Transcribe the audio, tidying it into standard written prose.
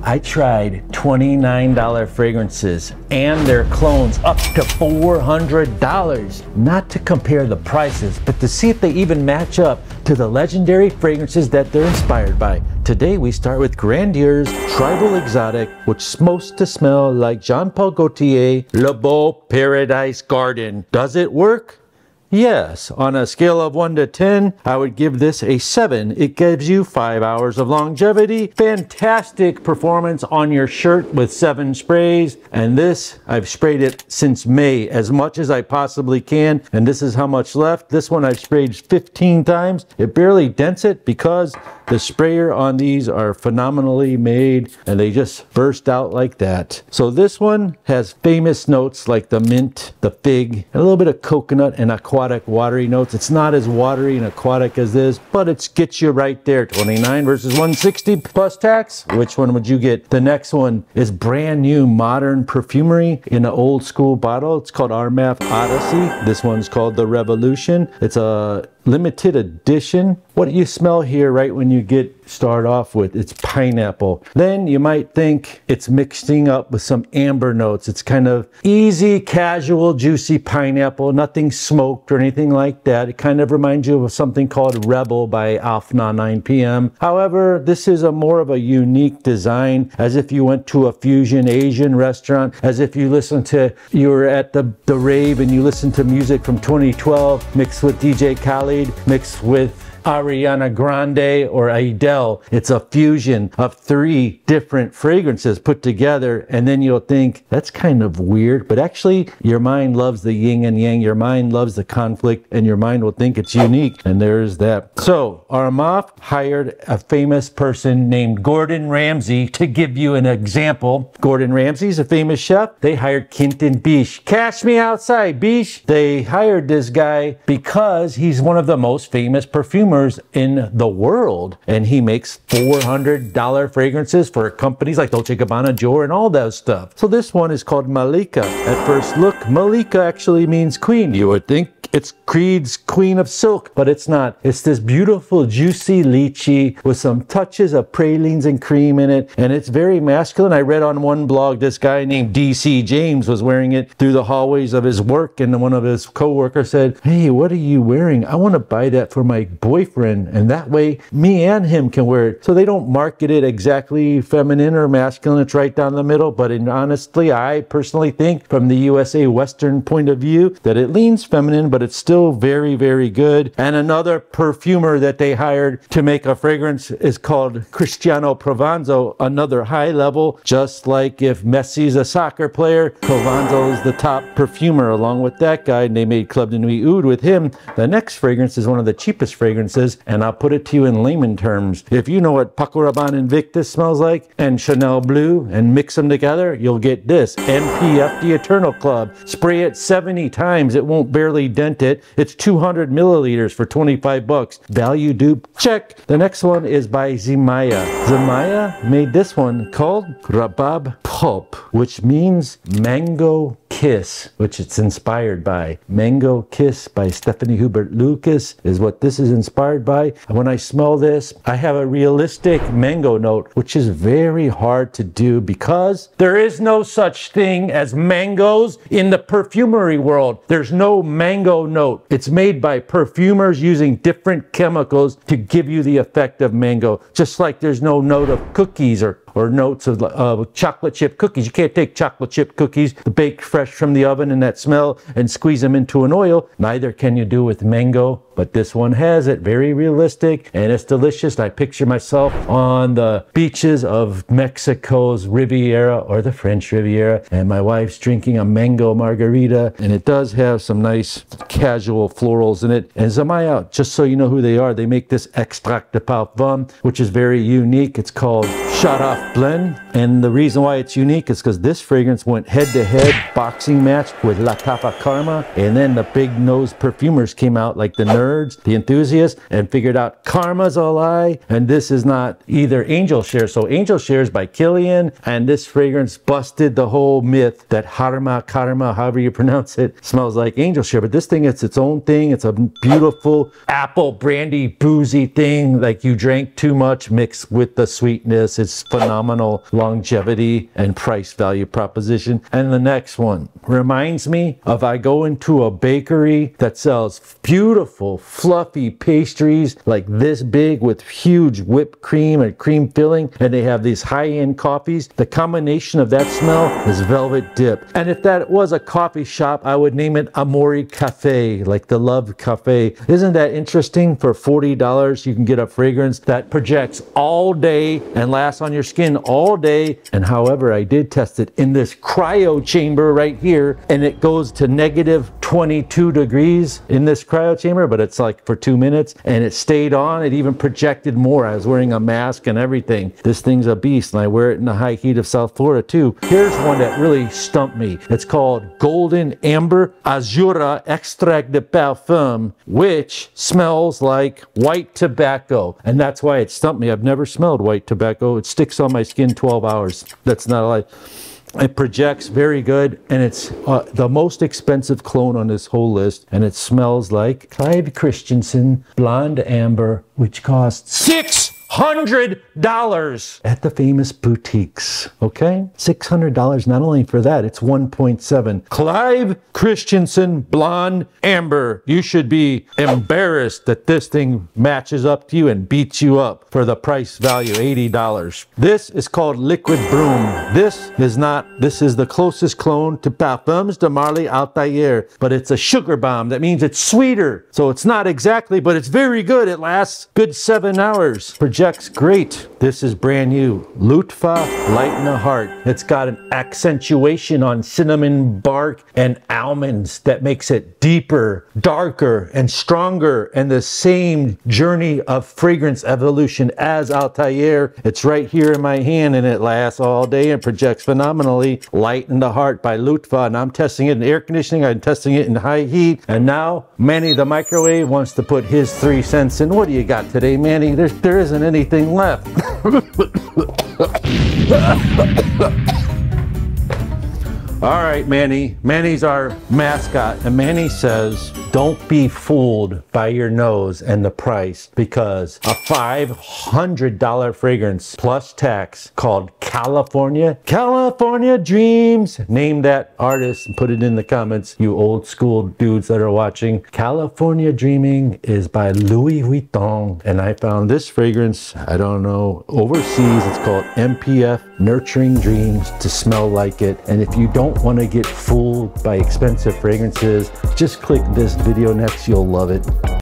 I tried $29 fragrances and their clones up to $400. Not to compare the prices, but to see if they even match up to the legendary fragrances that they're inspired by. Today we start with Grandier's Tribal Exotic, which is supposed to smell like Jean Paul Gaultier Le Beau Paradise Garden. Does it work? Yes, on a scale of 1 to 10, I would give this a 7. It gives you 5 hours of longevity. Fantastic performance on your shirt with 7 sprays. And this, I've sprayed it since May as much as I possibly can. And this is how much left. This one I've sprayed 15 times. It barely dents it because the sprayer on these are phenomenally made and they just burst out like that. So this one has famous notes like the mint, the fig, and a little bit of coconut and aquatic watery notes. It's not as watery and aquatic as this, but it gets you right there. 29 versus 160 plus tax. Which one would you get? The next one is brand new modern perfumery in an old school bottle. It's called Armaf Odyssey. This one's called the Revolution. It's a limited edition. What you smell here right when you start off with, it's pineapple. Then you might think it's mixing up with some amber notes. It's kind of easy, casual, juicy pineapple, nothing smoked or anything like that. It kind of reminds you of something called Rebel by Afna 9PM. However, this is more of a unique design, as if you went to a fusion Asian restaurant, as if you were at the rave and you listened to music from 2012 mixed with DJ Khaled, mixed with Ariana Grande or Adele. It's a fusion of 3 different fragrances put together, and then you'll think that's kind of weird, but actually your mind loves the yin and yang, your mind loves the conflict, and your mind will think it's unique, and there's that. So Armaf hired a famous person named Gordon Ramsay to give you an example. Gordon Ramsay's a famous chef. They hired Quentin Biche. Cash me outside, Biche. They hired this guy because he's one of the most famous perfumers in the world, and he makes $400 fragrances for companies like Dolce & Gabbana, Dior, and all that stuff. So this one is called Malika. At first look, Malika actually means queen. You would think it's Creed's Queen of Silk, but it's not. It's this beautiful, juicy lychee with some touches of pralines and cream in it, and it's very masculine. I read on one blog this guy named DC James was wearing it through the hallways of his work, and one of his co-workers said, "Hey, what are you wearing? I want to buy that for my boyfriend, and that way me and him can wear it." So they don't market it exactly feminine or masculine. It's right down the middle, but honestly, I personally think from the USA Western point of view that it leans feminine, but it's still very, very good. And another perfumer that they hired to make a fragrance is called Cristiano Provanzo, another high level. Just like if Messi's a soccer player, Provanzo is the top perfumer along with that guy, and they made Club de Nuit Oud with him. The next fragrance is one of the cheapest fragrances, and I'll put it to you in layman terms. If you know what Paco Rabanne Invictus smells like and Chanel Blue and mix them together, you'll get this. MPF The Eternal Club. Spray it 70 times. It won't barely dent it. It's 200 milliliters for 25 bucks. Value dupe, check. The next one is by Zimaya. Zimaya made this one called Rabab Pulp, which means mango kiss, which it's inspired by. Mango Kiss by Stephanie Hubert Lucas is what this is inspired by. And when I smell this, I have a realistic mango note, which is very hard to do because there is no such thing as mangoes in the perfumery world. There's no mango note. It's made by perfumers using different chemicals to give you the effect of mango. Just like there's no note of cookies or notes of chocolate chip cookies. You can't take chocolate chip cookies baked fresh from the oven and that smell and squeeze them into an oil. Neither can you do with mango, but this one has it. Very realistic, and it's delicious. I picture myself on the beaches of Mexico's Riviera or the French Riviera, and my wife's drinking a mango margarita, and it does have some nice casual florals in it. And Zimaya, just so you know who they are, they make this extract de parfum, which is very unique. It's called Shut Off Blend, and the reason why it's unique is because this fragrance went head-to-head boxing match with La Capa Karma, and then the big nose perfumers came out like the nerds, the enthusiasts, and figured out Karma's a lie, and this is not either Angel Share. So Angel Share is by Kilian, and this fragrance busted the whole myth that Karma, however you pronounce it, smells like Angel Share. But this thing, it's its own thing. It's a beautiful apple brandy boozy thing, like you drank too much mixed with the sweetness. It's is phenomenal longevity and price value proposition. And the next one reminds me of, I go into a bakery that sells beautiful fluffy pastries like this big with huge whipped cream and cream filling, and they have these high-end coffees. The combination of that smell is velvet dip. And if that was a coffee shop, I would name it Amore Cafe, like the Love Cafe. Isn't that interesting? For $40 you can get a fragrance that projects all day and lasts on your skin all day. And however, I did test it in this cryo chamber right here, and it goes to negative 22 degrees in this cryo chamber, but it's like for 2 minutes, and it stayed on. It even projected more. I was wearing a mask and everything. This thing's a beast, and I wear it in the high heat of South Florida too. Here's one that really stumped me. It's called Golden Amber Azura Extract de Parfum, which smells like white tobacco. And that's why it stumped me. I've never smelled white tobacco. It sticks on my skin 12 hours. That's not a lie. It projects very good, and it's the most expensive cologne on this whole list, and it smells like Clive Christensen Blonde Amber, which costs $600 at the famous boutiques. Okay, $600. Not only for that, it's 1.7 Clive Christensen Blonde Amber. You should be embarrassed that this thing matches up to you and beats you up for the price value, $80. This is called Liquid Broom. This is the closest clone to Parfums de Marly Altair, but it's a sugar bomb. That means it's sweeter. So it's not exactly, but it's very good. It lasts good 7 hours. Projects great. This is brand new. Lutfa Lighten the Heart. It's got an accentuation on cinnamon bark and almonds that makes it deeper, darker, and stronger, and the same journey of fragrance evolution as Altair. It's right here in my hand, and it lasts all day and projects phenomenally. Lighten the Heart by Lutfa, and I'm testing it in air conditioning. I'm testing it in high heat, and now Manny the microwave wants to put his 3 cents in. What do you got today, Manny? There isn't anything left. All right, Manny. Manny's our mascot, and Manny says, don't be fooled by your nose and the price, because a $500 fragrance plus tax called California Dreams. Name that artist and put it in the comments, you old school dudes that are watching. California Dreaming is by Louis Vuitton, and I found this fragrance, I don't know, overseas. It's called MPF Nurturing Dreams, to smell like it. And if you don't want to get fooled by expensive fragrances, just click this video next. You'll love it.